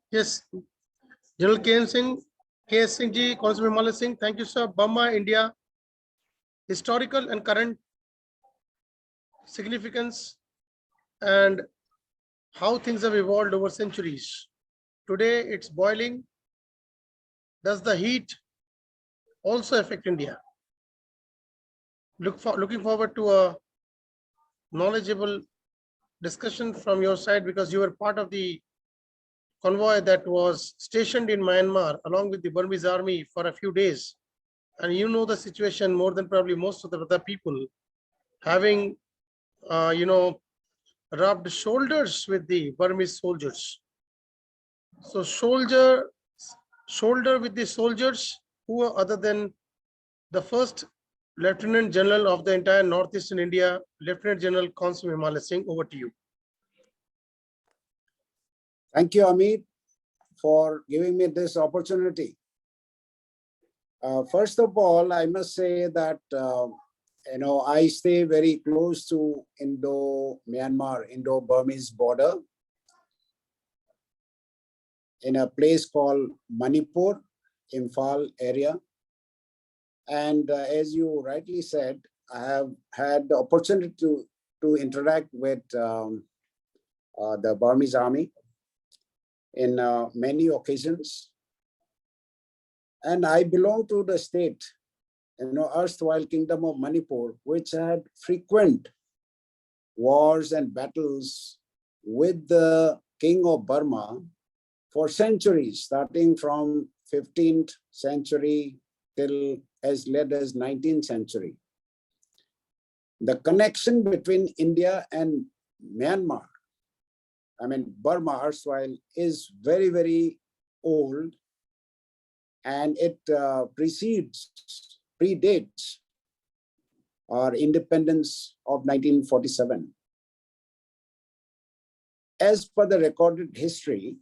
Yes, General K. Singh ji, Constable Himalaya Singh, thank you, sir. Burma, India, historical and current significance and how things have evolved over centuries. Today, it's boiling. Does the heat also affect India? Looking forward to a knowledgeable discussion from your side, because you were part of the convoy that was stationed in Myanmar along with the Burmese army for a few days. And you know the situation more than probably most of the other people, having, rubbed shoulders with the Burmese soldiers. So shoulder with the soldiers, who are other than the first Lieutenant General of the entire Northeastern India, Lieutenant General Constable Himalaya Singh. Over to you. Thank you, Amit, for giving me this opportunity. First of all, I must say that I stay very close to Indo-Myanmar, Indo-Burmese border in a place called Manipur, Imphal area. And as you rightly said, I have had the opportunity to interact with the Burmese army in many occasions. And I belong to the state, erstwhile Kingdom of Manipur, which had frequent wars and battles with the King of Burma for centuries, starting from 15th century till as late as 19th century. The connection between India and Myanmar, Burma erstwhile, is very, very old, and it predates our independence of 1947. As per the recorded history,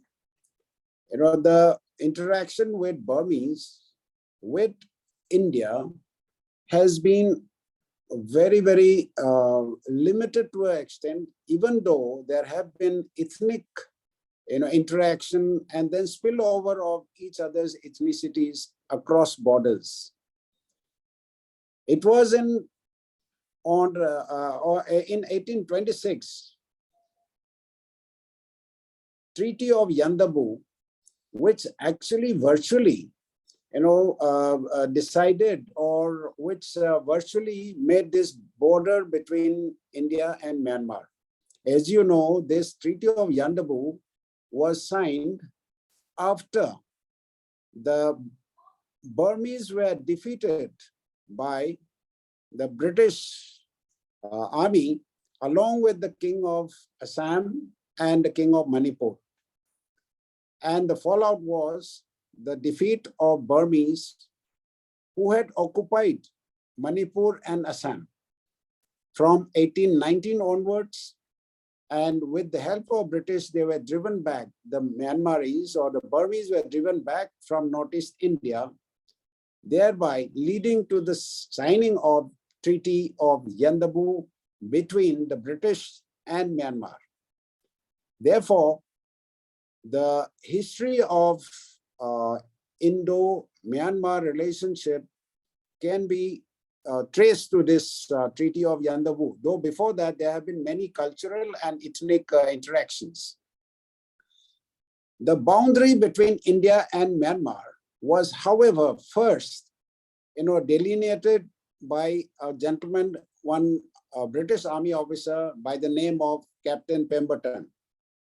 the interaction with Burmese with India has been very, very limited to an extent, even though there have been ethnic interaction and then spillover of each other's ethnicities across borders. It was in 1826, Treaty of Yandabu, which actually virtually decided, or which virtually made this border between India and Myanmar. As you know, this Treaty of Yandabu was signed after the Burmese were defeated by the British army, along with the King of Assam and the King of Manipur. And the fallout was the defeat of Burmese, who had occupied Manipur and Assam from 1819 onwards. And with the help of British, they were driven back. The Myanmaris or the Burmese were driven back from Northeast India, thereby leading to the signing of Treaty of Yandabu between the British and Myanmar. Therefore, the history of Indo-Myanmar relationship can be traced to this Treaty of Yandabu, though before that there have been many cultural and ethnic interactions. The boundary between India and Myanmar was, however, first delineated by a gentleman, one British Army officer by the name of Captain Pemberton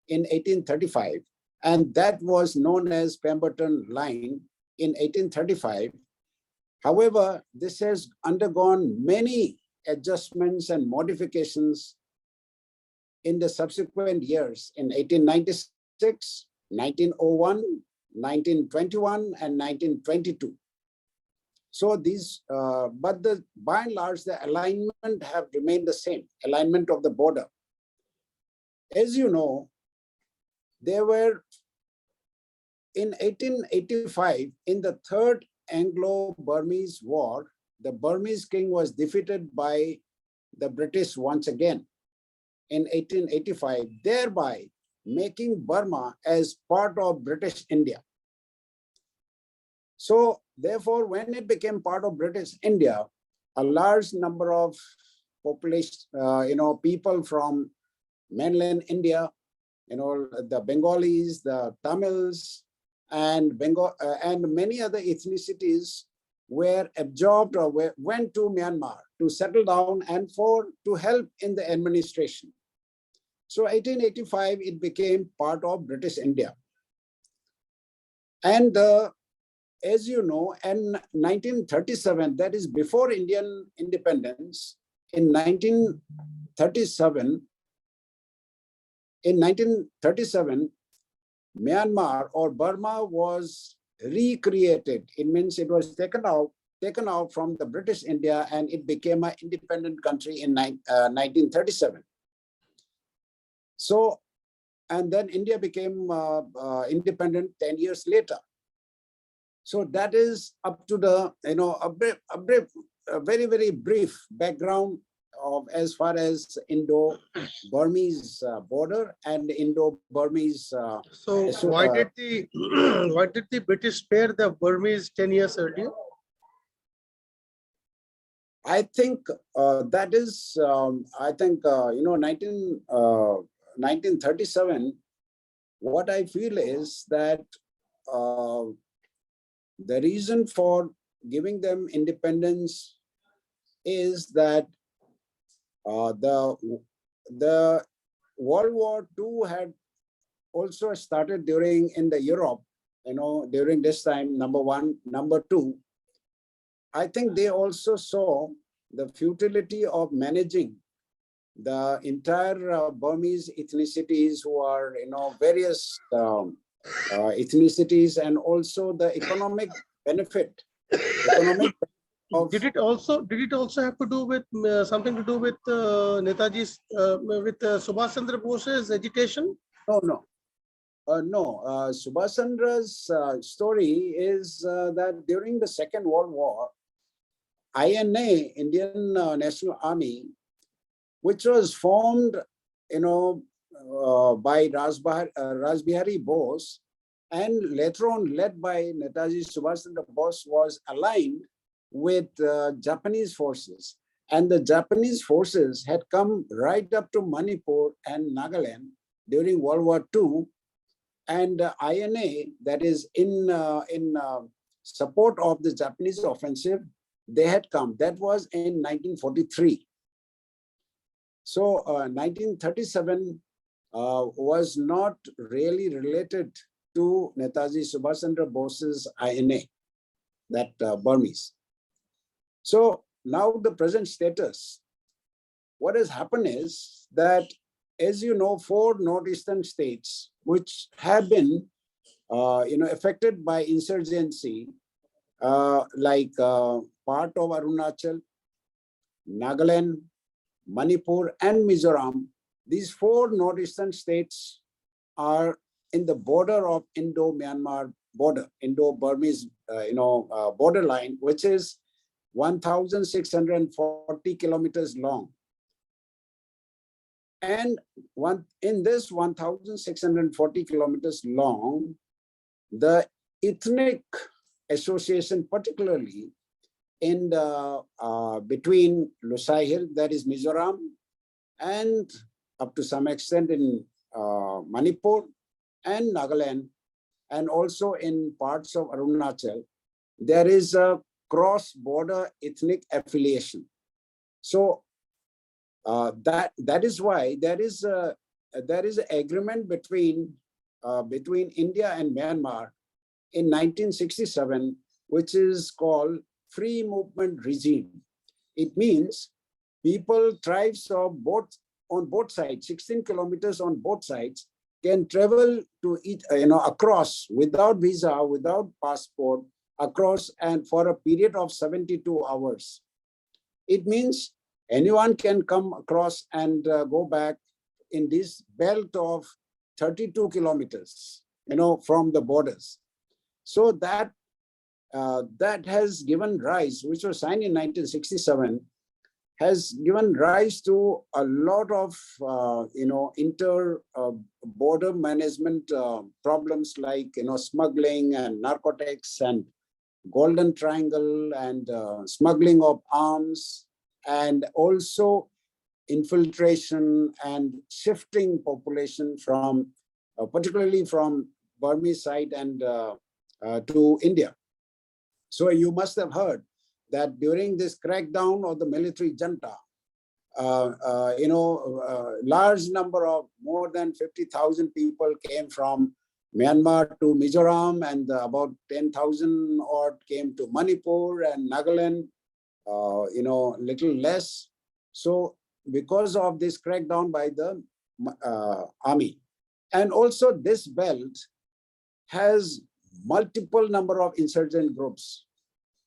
in 1835. And that was known as Pemberton Line in 1835. However, this has undergone many adjustments and modifications in the subsequent years in 1896, 1901, 1921, and 1922. So these, but by and large, the alignment have remained the same, alignment of the border. As you know, there were, in 1885, in the third Anglo-Burmese War, the Burmese king was defeated by the British once again in 1885, thereby making Burma as part of British India. So therefore, when it became part of British India, a large number of population, people from mainland India, the Bengalis, the Tamils, and many other ethnicities were absorbed or went to Myanmar to settle down and to help in the administration. So 1885, it became part of British India. And as you know, in 1937, that is before Indian independence, in 1937, Myanmar or Burma was recreated. It means it was taken out from the British India and it became an independent country in 1937. So, and then India became independent 10 years later. So that is up to the, a very, very brief background of as far as Indo-Burmese border and Indo-Burmese. So why did the why did the British spare the Burmese 10 years earlier? I think that is, 1937, what I feel is that the reason for giving them independence is that the World War II had also started in the Europe, during this time, number one. Number two, I think they also saw the futility of managing the entire Burmese ethnicities who are, various ethnicities, and also the economic benefit. Did it also have to do with something to do with Netaji's with Subhash Chandra Bose's agitation? No. Subhash Chandra's story is that during the Second World War, INA, Indian National Army, which was formed, by Raj Bihari Bose, and later on led by Netaji Subhash Chandra Bose, was aligned with Japanese forces. And the Japanese forces had come right up to Manipur and Nagaland during World War II. And INA, that is in support of the Japanese offensive, they had come. That was in 1943. So 1937 was not really related to Netaji Subhash Chandra Bose's INA, that Burmese. So now the present status, what has happened is that, as you know, 4 northeastern states which have been, affected by insurgency, like part of Arunachal, Nagaland, Manipur, and Mizoram. These 4 northeastern states are in the border of Indo-Myanmar border, Indo-Burmese, borderline, which is 1,640 kilometers long. And in this 1,640 kilometers long, the ethnic association, particularly in the between Lusai Hill, that is Mizoram, and up to some extent in Manipur and Nagaland, and also in parts of Arunachal, there is a cross-border ethnic affiliation. So that is why there is an agreement between India and Myanmar in 1967, which is called free movement regime. It means tribes of on both sides, 16 kilometers on both sides, can travel to across without visa, without passport, across, and for a period of 72 hours. It means anyone can come across and go back in this belt of 32 kilometers, from the borders. So that that has given rise, which was signed in 1967, has given rise to a lot of inter border management problems like smuggling and narcotics and golden triangle and smuggling of arms, and also infiltration and shifting population from particularly from Burmese side and to India. So you must have heard that during this crackdown of the military junta, large number of more than 50,000 people came from Myanmar to Mizoram, and about 10,000 odd came to Manipur and Nagaland, little less. So because of this crackdown by the army. And also this belt has multiple number of insurgent groups.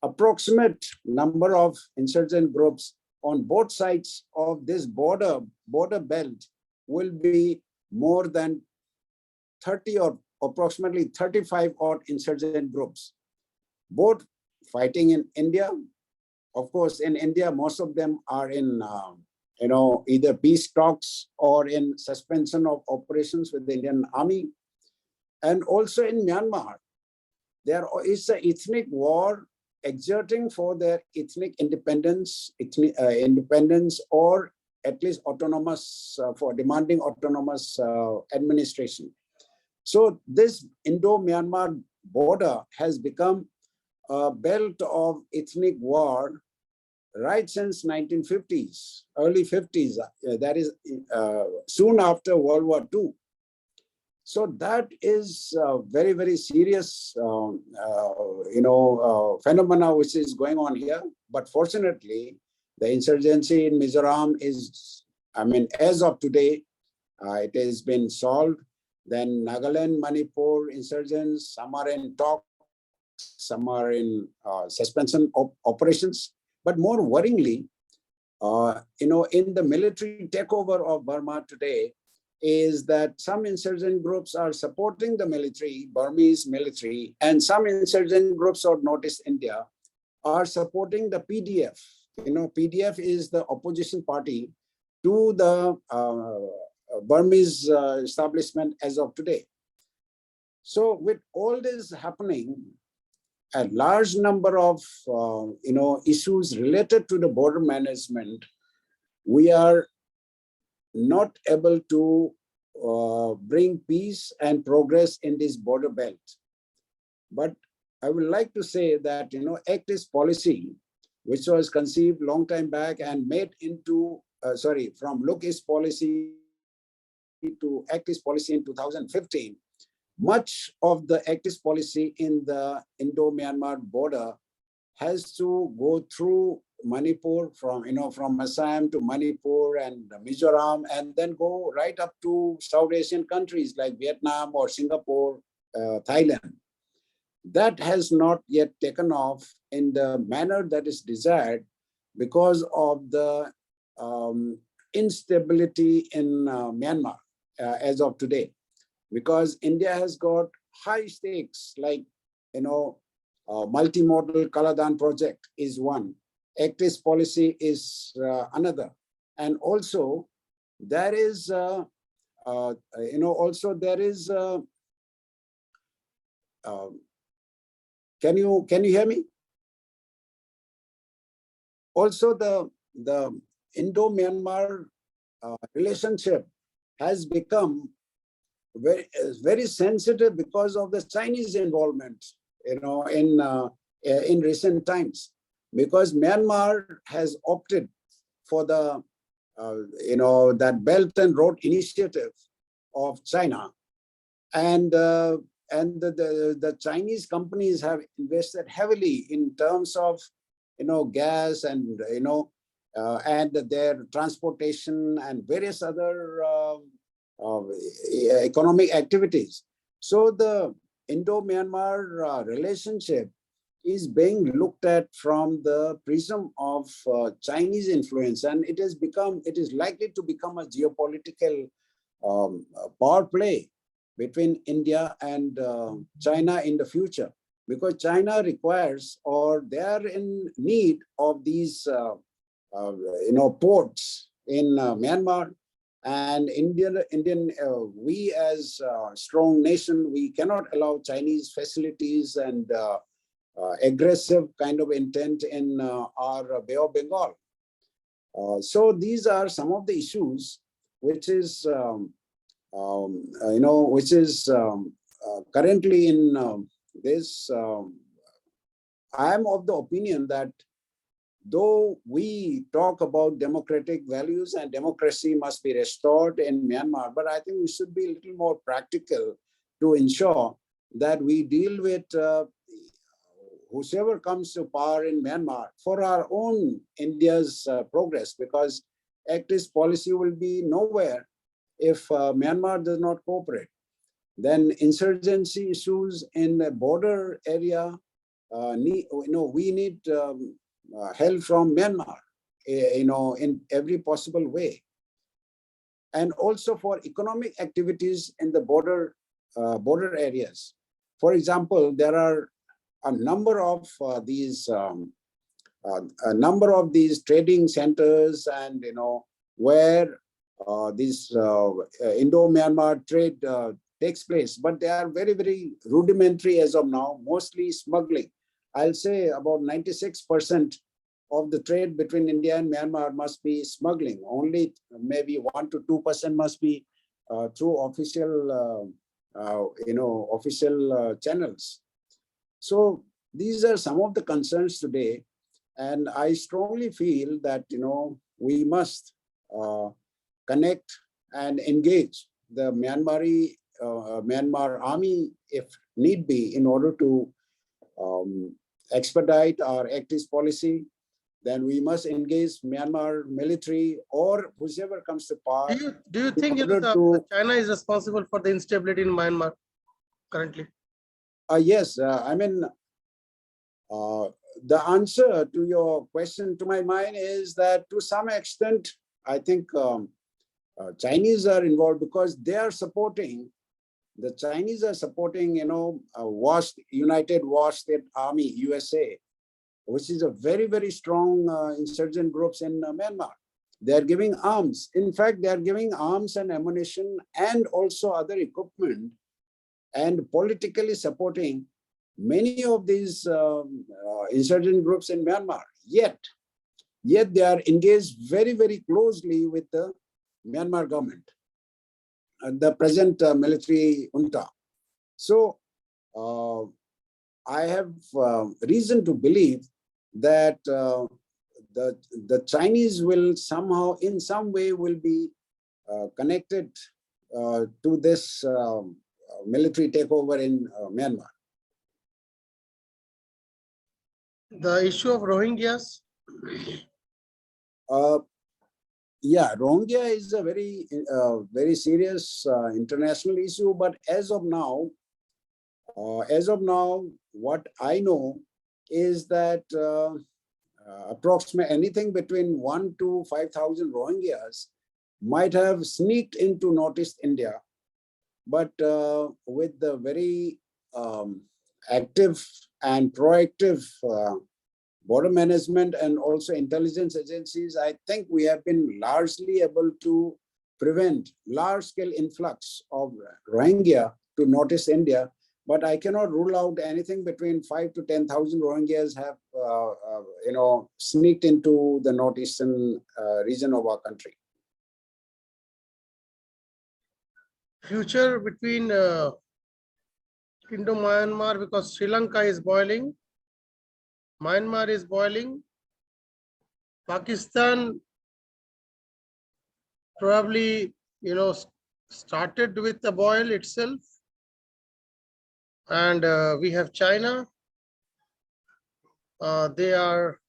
Approximate number of insurgent groups on both sides of this border belt will be more than 30 or approximately 35 odd insurgent groups, both fighting in India. Of course, in India, most of them are in either peace talks or in suspension of operations with the Indian army. And also in Myanmar, there is an ethnic war exerting for their ethnic independence, or at least autonomous, for demanding autonomous administration. So this Indo-Myanmar border has become a belt of ethnic war right since 1950s, early 50s, that is soon after World War II. So that is a very, very serious, phenomena which is going on here. But fortunately, the insurgency in Mizoram is, as of today, it has been solved. Then Nagaland, Manipur insurgents, some are in talks, some are in suspension of operations. But more worryingly, in the military takeover of Burma today, is that some insurgent groups are supporting the military, Burmese military, and some insurgent groups of Northeast India are supporting the PDF. PDF is the opposition party to the Burmese establishment as of today. So with all this happening, a large number of issues related to the border management, we are not able to bring peace and progress in this border belt. But I would like to say that Act East policy, which was conceived long time back and made into from Look East policy to Act East policy in 2015, much of the Act East policy in the Indo-Myanmar border has to go through Manipur, from Assam to Manipur and Mizoram, and then go right up to South Asian countries like Vietnam or Singapore, Thailand. That has not yet taken off in the manner that is desired because of the instability in Myanmar as of today. Because India has got high stakes, like, multimodal Kaladan project is one. Act East policy is another. And also there is, can you hear me? Also the Indo-Myanmar relationship has become very sensitive because of the Chinese involvement, in recent times, because Myanmar has opted for the, that Belt and Road Initiative of China, and the Chinese companies have invested heavily in terms of, gas and and their transportation and various other economic activities. So the Indo-Myanmar relationship is being looked at from the prism of Chinese influence, and it is likely to become a geopolitical power play between India and China in the future. because China requires, or they are in need of these, ports in Myanmar. And we as a strong nation, we cannot allow Chinese facilities and aggressive kind of intent in our Bay of Bengal. So these are some of the issues which is, currently in this. I am of the opinion that though we talk about democratic values and democracy must be restored in Myanmar, but I think we should be a little more practical to ensure that we deal with whosoever comes to power in Myanmar for our own India's progress, because activist policy will be nowhere if Myanmar does not cooperate. Then insurgency issues in the border area, we need help from Myanmar, in every possible way. And also for economic activities in the border areas. For example, there are a number of these trading centers, and where this Indo-Myanmar trade takes place, but they are very, very rudimentary as of now, mostly smuggling. I'll say about 96% of the trade between India and Myanmar must be smuggling. Only maybe 1 to 2% must be through official, official channels. So these are some of the concerns today, and I strongly feel that we must connect and engage the Myanmar army if need be, in order to expedite our activist policy. Then we must engage Myanmar military or whoever comes to power. Do you think China is responsible for the instability in Myanmar currently? Yes, I mean, the answer to your question, to my mind, is that to some extent, I think Chinese are involved, because they are supporting. The Chinese are supporting, United War State Army, USA, which is a very, very strong insurgent groups in Myanmar. They are giving arms. In fact, they are giving arms and ammunition and also other equipment, and politically supporting many of these insurgent groups in Myanmar. Yet they are engaged very, very closely with the Myanmar government, the present military junta. So I have reason to believe that the Chinese will somehow, in some way, will be connected to this military takeover in Myanmar. The issue of Rohingyas? Yeah, Rohingya is a very, very serious international issue. But as of now, what I know is that approximately anything between 1 to 5,000 Rohingyas might have sneaked into Northeast India, but with the very active and proactive border management and also intelligence agencies, I think we have been largely able to prevent large-scale influx of Rohingya to Northeast India. But I cannot rule out anything between 5 to 10,000 Rohingyas have, sneaked into the northeastern region of our country. Future between Indo-Myanmar, because Sri Lanka is boiling, Myanmar is boiling, Pakistan probably, started with the boil itself. And we have China. They are,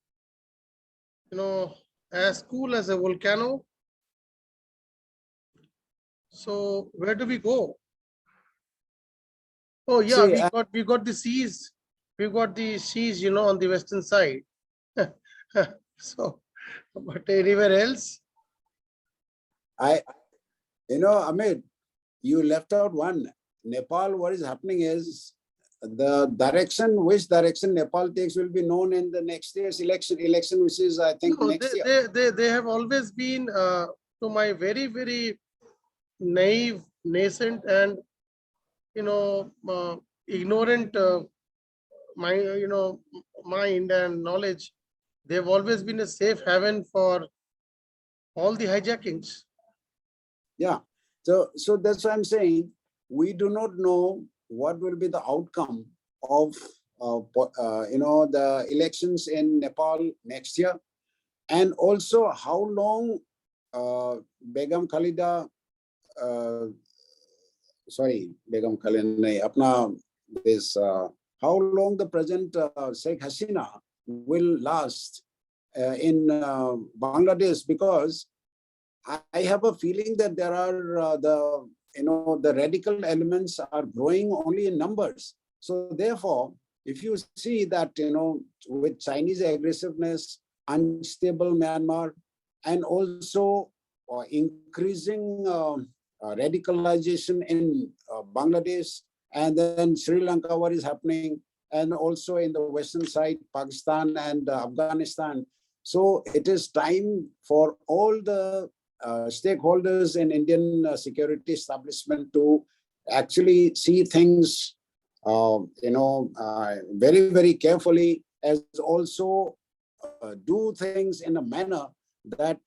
as cool as a volcano. So where do we go? Oh yeah, we got the seas. We got the seas, on the western side. So, but anywhere else? Amit, you left out one. Nepal, what is happening is the direction, which direction Nepal takes will be known in the next year's election, which is, I think, No, next year. they have always been, to my very, very naive, nascent, and ignorant mind and knowledge. They've always been a safe haven for all the hijackings. Yeah. So that's why I'm saying we do not know what will be the outcome of the elections in Nepal next year, and also how long Begum Khalida, Begum Khalida, apna this how long the present Sheikh Hasina will last in Bangladesh, because I have a feeling that there are the radical elements are growing only in numbers. So therefore, if you see that with Chinese aggressiveness, unstable Myanmar, and also increasing radicalization in Bangladesh, and then Sri Lanka, what is happening, and also in the western side, Pakistan and Afghanistan. So it is time for all the stakeholders in Indian security establishment to actually see things, very, very carefully, as also do things in a manner that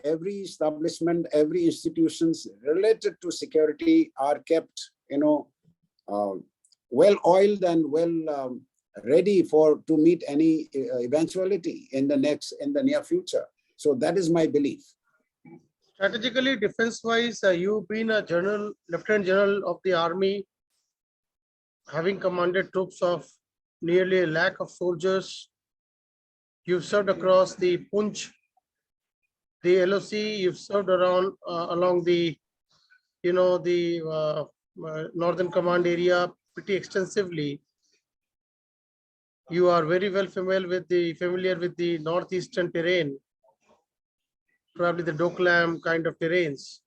every establishment, every institutions related to security are kept, well oiled and well ready to meet any eventuality in the near future. So that is my belief. Strategically, defense-wise, you've been a Lieutenant General of the Army, having commanded troops of nearly 1 lakh of soldiers. You've served across the Punch, the LOC. You've served around along the, Northern Command area pretty extensively. You are very well familiar with the northeastern terrain, probably the Doklam kind of terrains.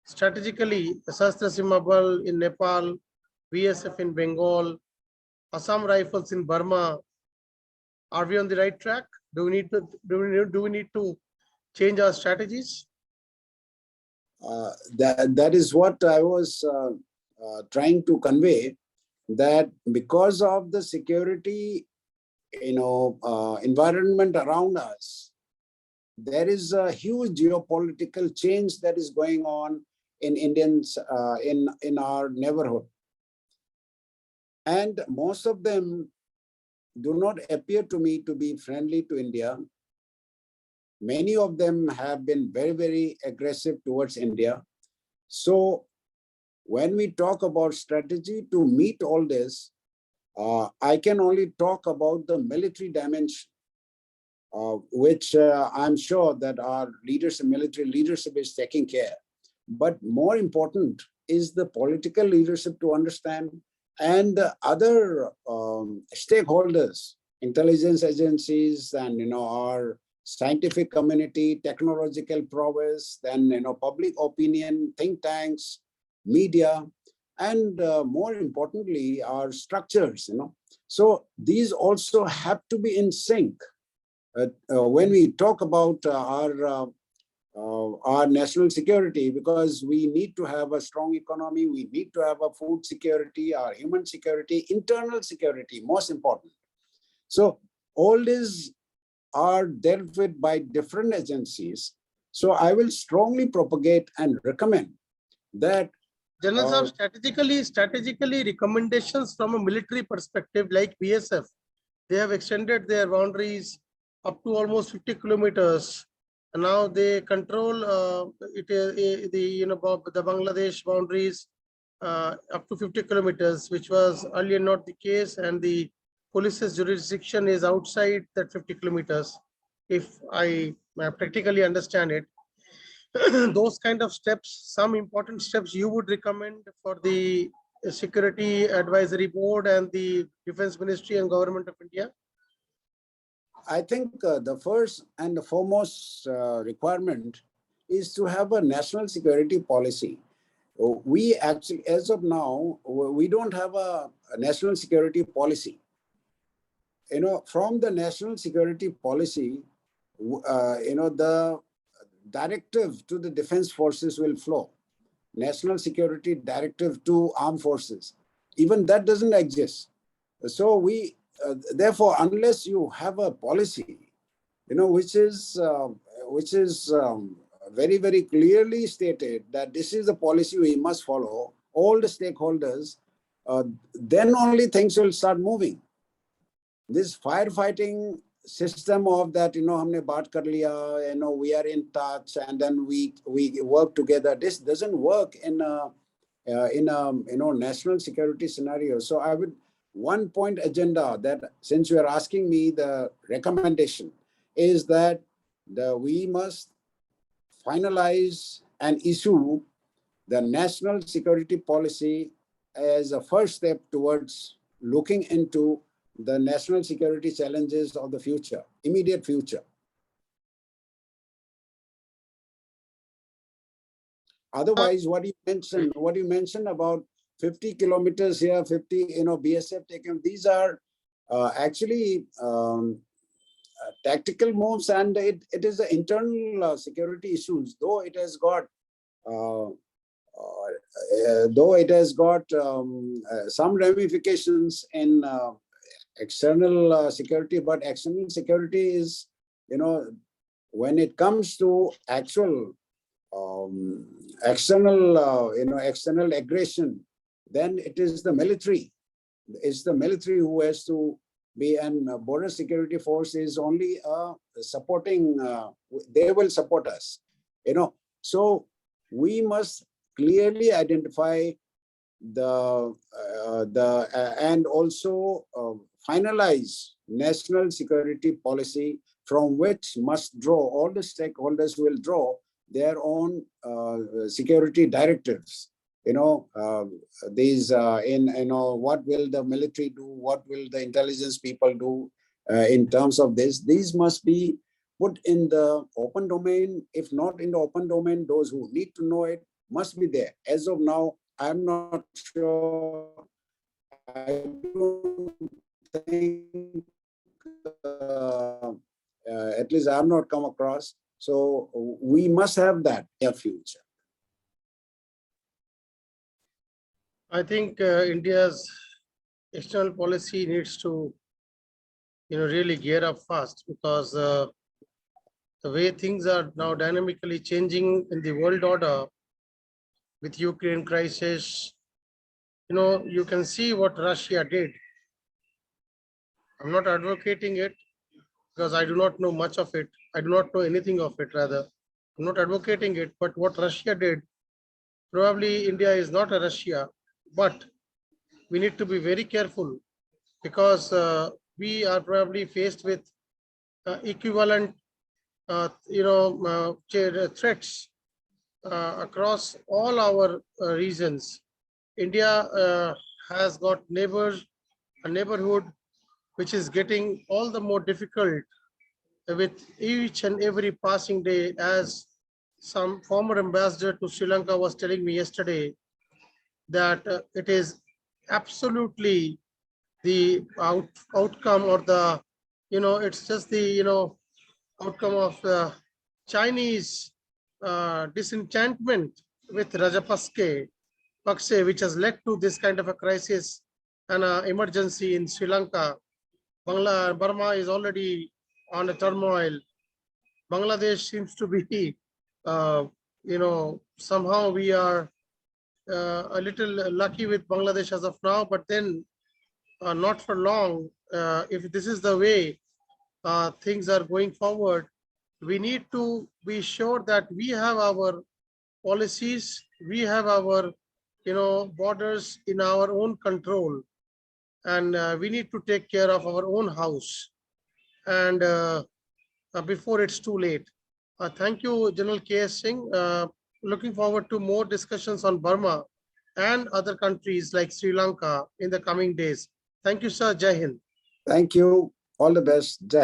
Strategically, the Sastra Simha in Nepal, BSF in Bengal, Assam Rifles in Burma. Are we on the right track? Do we need to change our strategies? That is what I was trying to convey, that because of the security environment around us, there is a huge geopolitical change that is going on in Indians in our neighborhood, and most of them do not appear to me to be friendly to India. Many of them have been very, very aggressive towards India. So when we talk about strategy to meet all this, I can only talk about the military dimension, which I'm sure that our military leadership is taking care. But more important is the political leadership to understand, and the other stakeholders, intelligence agencies, and our scientific community, technological prowess, then public opinion, think tanks, media, and more importantly, our structures. So these also have to be in sync. When we talk about our national security, because we need to have a strong economy, we need to have a food security, our human security, internal security, most important. So all these are dealt with by different agencies. So I will strongly propagate and recommend that General strategically recommendations from a military perspective, like BSF, they have extended their boundaries up to almost 50 kilometers. And now they control the Bangladesh boundaries up to 50 kilometers, which was earlier not the case, and the police's jurisdiction is outside that 50 kilometers, if I practically understand it. Those kind of steps, some important steps you would recommend for the Security Advisory Board and the Defense Ministry and Government of India? I think the first and the foremost requirement is to have a national security policy. we actually, as of now, we don't have a national security policy. From the national security policy, the directive to the defense forces will flow. National security directive to armed forces, even that doesn't exist. So therefore, unless you have a policy, which is very, very clearly stated that this is the policy we must follow, all the stakeholders, then only things will start moving. This firefighting system of that, humne baat kar liya, we are in touch and then we work together. This doesn't work in a national security scenario. So I would, one point agenda that, since you are asking me, the recommendation is that we must finalize and issue the national security policy as a first step towards looking into the national security challenges of the future, immediate future. Otherwise, what you mentioned about 50 kilometers here, 50, BSF taken, these are actually tactical moves, and it is the internal security issues, though it has got some ramifications in external security, but external security is, when it comes to actual external aggression, then it is the military. It's the military who has to be, and border security force is only supporting, they will support us, So we must clearly identify and also finalize national security policy from which must draw, all the stakeholders will draw their own security directives. These what will the military do? What will the intelligence people do in terms of this? These must be put in the open domain. If not in the open domain, those who need to know it must be there. As of now, I'm not sure. I don't think, at least I have not come across. So we must have that in the future. I think India's external policy needs to, really gear up fast, because the way things are now dynamically changing in the world order with Ukraine crisis, you can see what Russia did. I'm not advocating it because I do not know much of it. I do not know anything of it, rather. I'm not advocating it, but what Russia did, probably India is not a Russia, but we need to be very careful, because we are probably faced with equivalent, threats across all our regions. India has got a neighborhood which is getting all the more difficult with each and every passing day, as some former ambassador to Sri Lanka was telling me yesterday, that it is absolutely the outcome, or the, it's just the, outcome of the Chinese disenchantment with Rajapakse, which has led to this kind of a crisis and emergency in Sri Lanka. Burma is already on a turmoil. Bangladesh seems to be, somehow we are a little lucky with Bangladesh as of now, but then not for long. If this is the way things are going forward, we need to be sure that we have our policies, we have our, borders in our own control, and we need to take care of our own house, and before it's too late. Thank you, General K.S. Singh. Looking forward to more discussions on Burma and other countries like Sri Lanka in the coming days. Thank you, sir. Jai Hind. Thank you. All the best. Jai Hind.